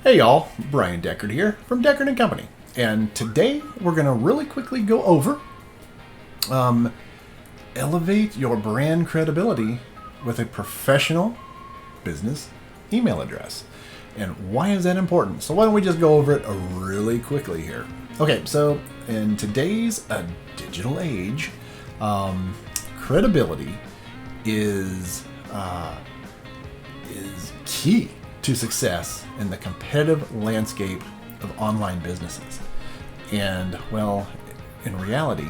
Hey y'all, Brian Deckard here from Deckard & Company. And today we're going to really quickly go over elevate your brand credibility with a professional business email address. And why is that important? So why don't we just go over it really quickly here. Okay, so in today's digital age, credibility is key to success in the competitive landscape of online businesses. And, well, in reality,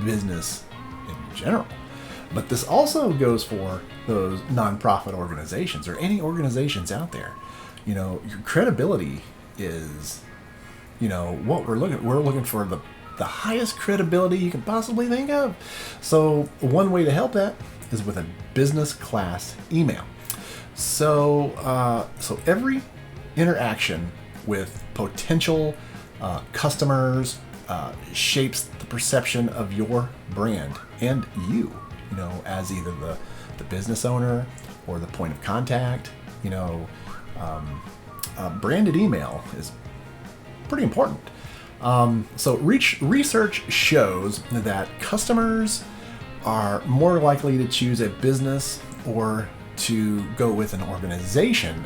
business in general. But this also goes for those nonprofit organizations or any organizations out there. You know, your credibility is, what we're looking. We're looking for the highest credibility you can possibly think of. So one way to help that is with a business class email. So every interaction with potential customers shapes the perception of your brand and you, as either the business owner or the point of contact. Branded email is pretty important. So research shows that customers are more likely to choose a business or to go with an organization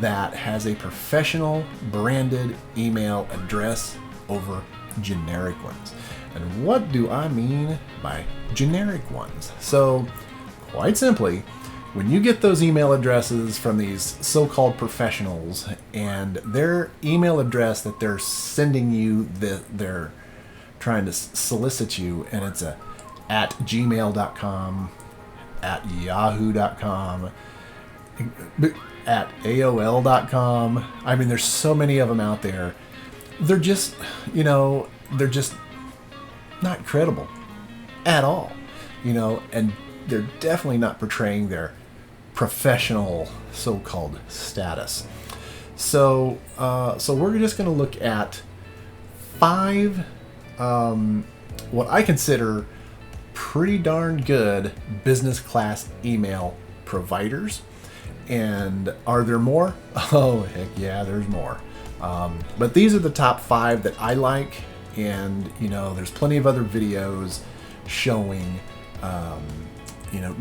that has a professional branded email address over generic ones. And what do I mean by generic ones? So, quite simply, when you get those email addresses from these so-called professionals and their email address that they're sending you, they're trying to solicit you, and it's at gmail.com, at yahoo.com, at AOL.com. I mean, there's so many of them out there. They're just, they're just not credible at all, and they're definitely not portraying their professional so-called status. So we're just going to look at 5 what I consider pretty darn good business class email providers. And are there more? Oh, heck yeah, there's more. But these are the top 5 that I like. And, there's plenty of other videos showing,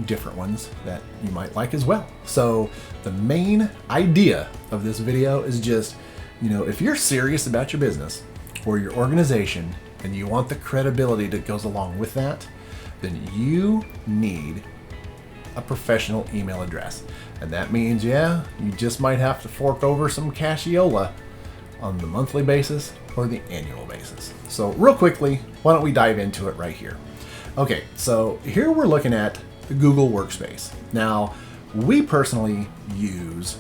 different ones that you might like as well. So the main idea of this video is just, if you're serious about your business or your organization and you want the credibility that goes along with that, then you need a professional email address. And that means, you just might have to fork over some cassiola on the monthly basis or the annual basis. So real quickly, why don't we dive into it right here? Okay, so here we're looking at the Google Workspace. Now, we personally use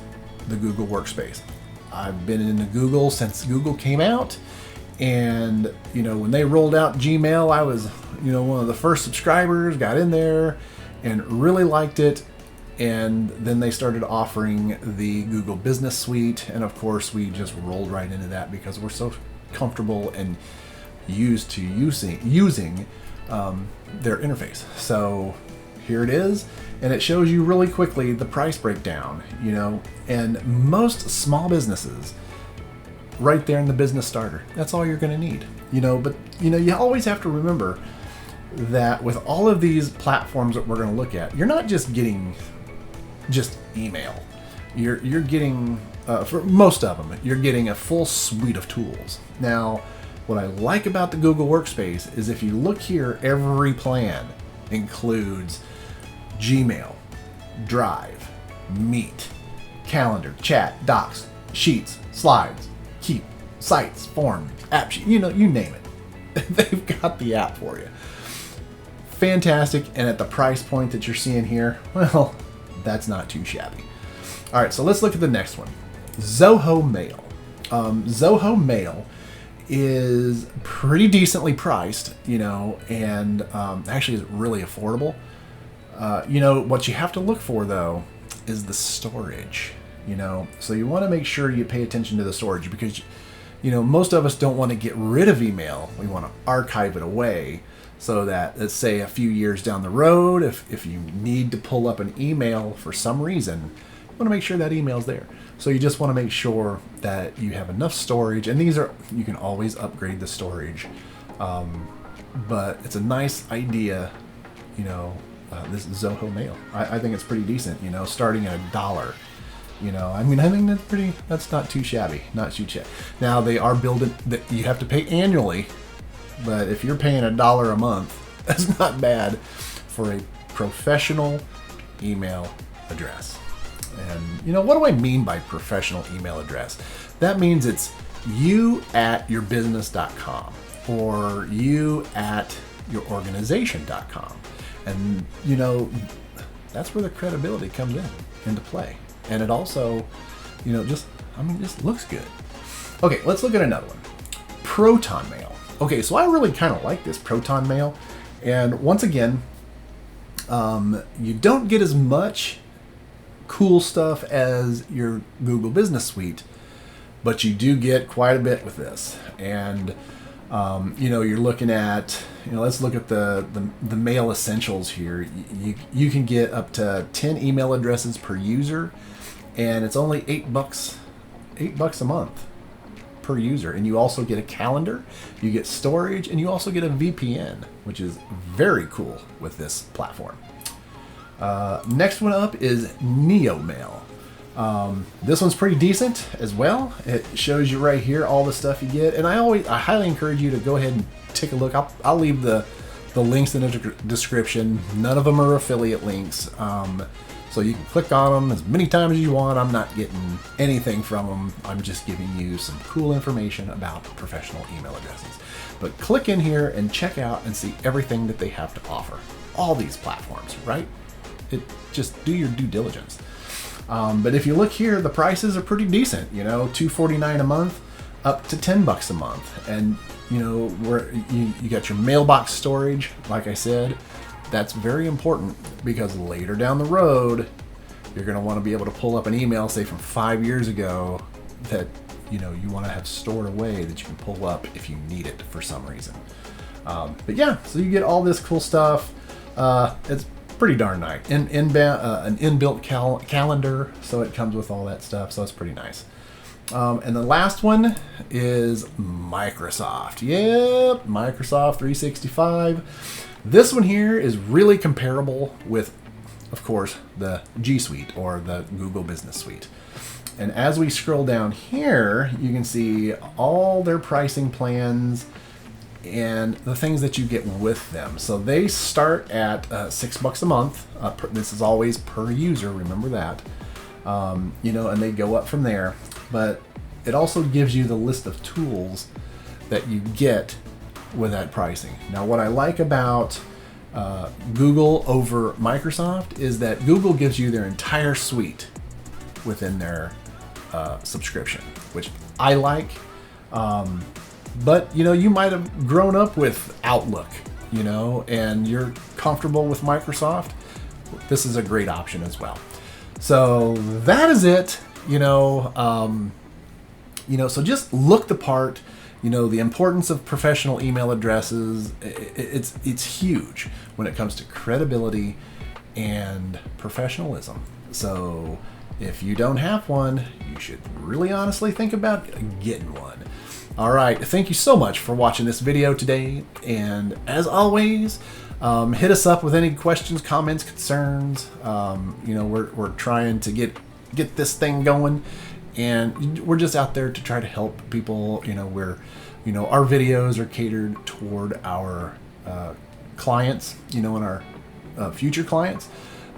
the Google Workspace. I've been into Google since Google came out. And, when they rolled out Gmail, I was, one of the first subscribers, got in there and really liked it. And then they started offering the Google Business Suite. And of course, we just rolled right into that because we're so comfortable and used to using their interface. So here it is. And it shows you really quickly the price breakdown, and most small businesses right there in the business starter. That's all you're going to need, but you always have to remember that with all of these platforms that we're going to look at, you're not just getting just email. You're getting, for most of them, you're getting a full suite of tools. Now, what I like about the Google Workspace is if you look here, every plan includes Gmail, Drive, Meet, Calendar, Chat, Docs, Sheets, Slides, Keep, Sites, Form, App Sheet, you name it. They've got the app for you. Fantastic, and at the price point that you're seeing here, well, that's not too shabby. All right, so let's look at the next one. Zoho Mail. Zoho Mail is pretty decently priced, and actually is really affordable. What you have to look for, though, is the storage. So you want to make sure you pay attention to the storage because, most of us don't want to get rid of email. We want to archive it away so that, let's say, a few years down the road, if you need to pull up an email for some reason, you want to make sure that email's there. So you just want to make sure that you have enough storage, and you can always upgrade the storage. But it's a nice idea, this Zoho Mail. I think it's pretty decent, starting at $1. I think that's not too shabby, Now they are building that you have to pay annually, but if you're paying $1 a month, that's not bad for a professional email address. And what do I mean by professional email address? That means it's you@yourbusiness.com or you@yourorganization.com. And that's where the credibility comes into play. And it also, just looks good. Okay, let's look at another one. Proton Mail. Okay, so I really kind of like this Proton Mail. And once again, you don't get as much cool stuff as your Google Business Suite, but you do get quite a bit with this. And you're looking at, let's look at the mail essentials here. You can get up to 10 email addresses per user, and it's only $8 a month per user. And you also get a calendar, you get storage, and you also get a VPN, which is very cool with this platform. Next one up is NeoMail. This one's pretty decent as well. It shows you right here all the stuff you get, and I highly encourage you to go ahead and take a look. I'll leave the links in the description. None of them are affiliate links, so you can click on them as many times as you want. I'm not getting anything from them. I'm just giving you some cool information about professional email addresses. But click in here and check out and see everything that they have to offer. All these platforms, right? Just do your due diligence. But if you look here, the prices are pretty decent. $2.49 a month, up to $10 a month, and where you got your mailbox storage. Like I said, that's very important because later down the road, you're going to want to be able to pull up an email, say from 5 years ago, that you want to have stored away that you can pull up if you need it for some reason. But yeah, so you get all this cool stuff. It's pretty darn nice. An inbuilt calendar, so it comes with all that stuff, so it's pretty nice. And the last one is Microsoft. Yep, Microsoft 365. This one here is really comparable with, of course, the G Suite or the Google Business Suite. And as we scroll down here, you can see all their pricing plans and the things that you get with them. So they start at $6 a month. This is always per user, remember that. And they go up from there. But it also gives you the list of tools that you get with that pricing. Now, what I like about Google over Microsoft is that Google gives you their entire suite within their subscription, which I like. But you might have grown up with Outlook, and you're comfortable with Microsoft. This is a great option as well. So that is it. So just look the part. The importance of professional email addresses. It's huge when it comes to credibility and professionalism. So if you don't have one, you should really honestly think about getting one. All right, thank you so much for watching this video today. And as always, hit us up with any questions, comments, concerns. We're trying to get this thing going, and we're just out there to try to help people. Our videos are catered toward our clients, and our future clients.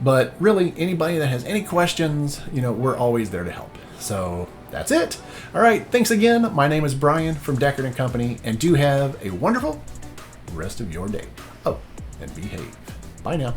But really, anybody that has any questions, we're always there to help. So that's it. All right, thanks again. My name is Brian from Deckard & Company, and do have a wonderful rest of your day. Oh, and behave. Bye now.